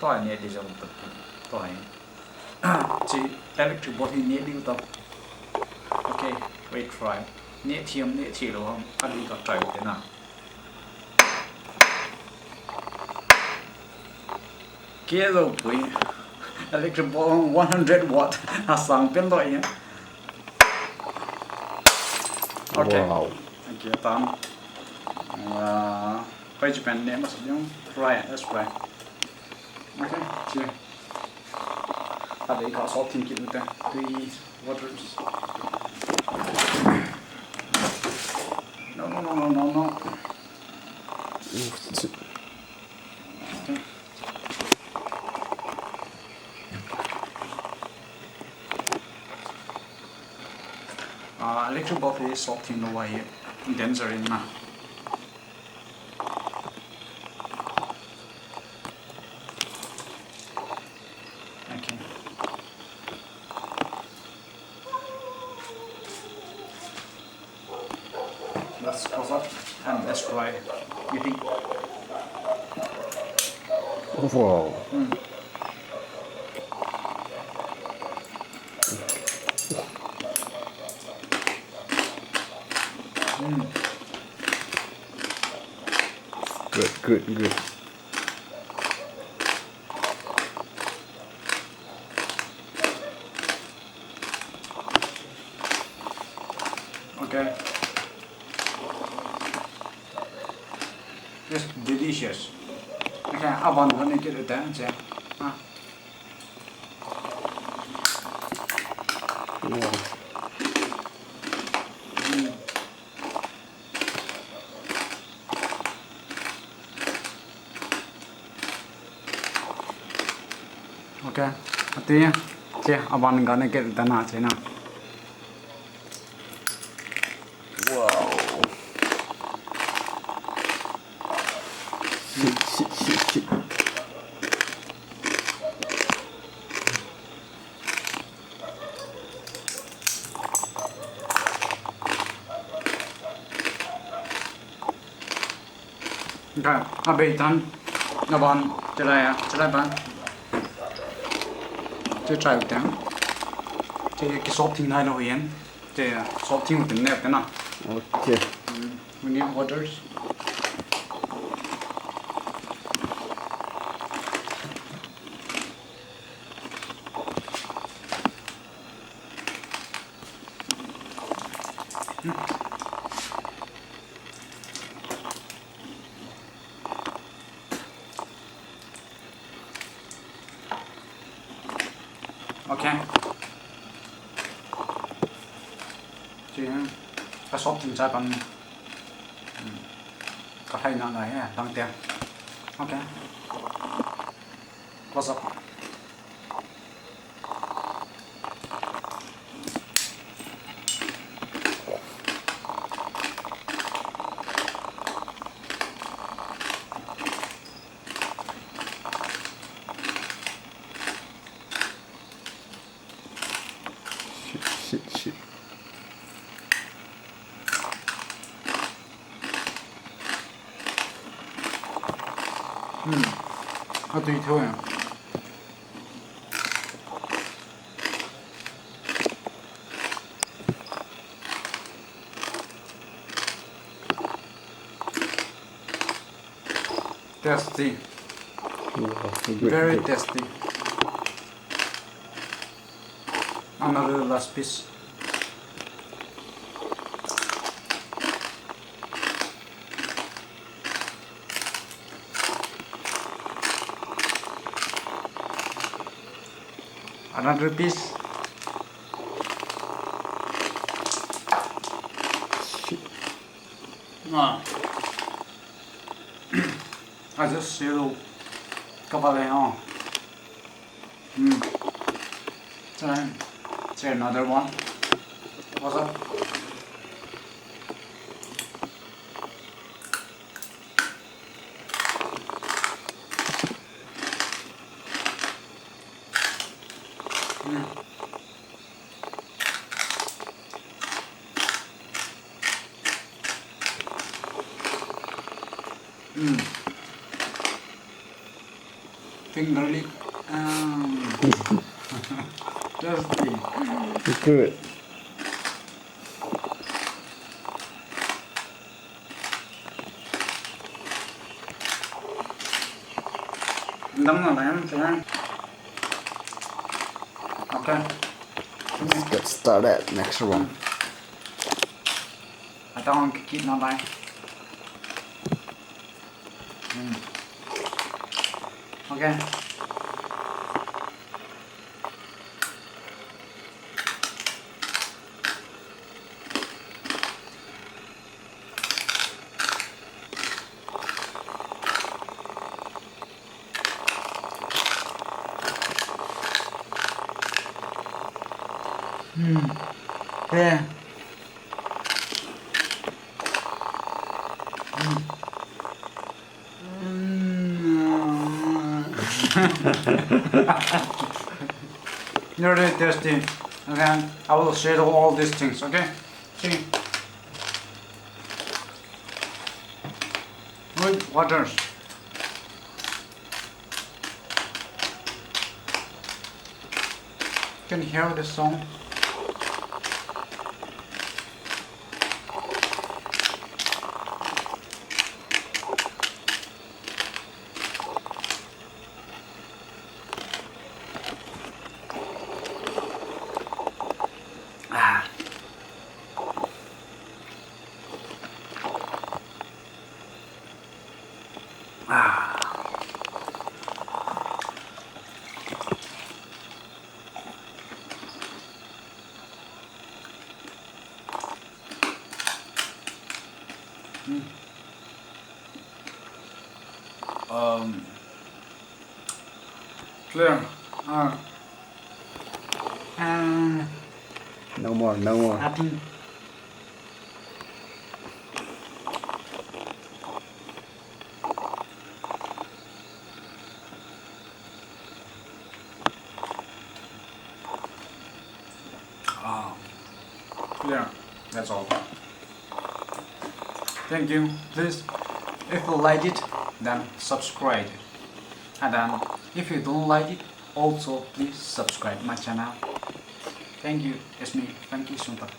toy này đi trong tập toy chỉ electric board thì nhẹ đi tập ok wait try nhẹ chỉ rồi không anh đi gặp trời thế nào kia rồi quý electric board 100W sang bên loại nhé ok wow thank you Tom page pen name is yung try let's try okay cheers they got salting kit with the 3 waters no electric board is salting the way denser in now okay let's close up and let's try eating wow good okay it's delicious okay I'm gonna get it down yeah wow okay artinya I'm gonna get it done now wow shit okay ahitan naban celai ban chơi try một tiếng chơi cái sốt thịt này nó hiền chơi sốt thịt một tiếng đẹp thế nào ok we need waters okay chị cái sốt thịt trái bằng có hay nào này tăng tiền okay close up shit tùy thôi tasty very tasty another last piece another piece I just zero couple on so another one what's up looking really tasty. Good. Đóng vào em sẽ. Okay. Let's get started. Next one. I don't keep nó đây. Okay. Yeah. You're really tasty. Okay, I will share all these things. Okay, see. Good waters. Can you hear the song? Clear. No more, no more. Nothing. Clear. That's all. Thank you. Please, if you like it, then subscribe. And then, if you don't like it, also please subscribe my channel. Thank you. It's me, Franky Suantak.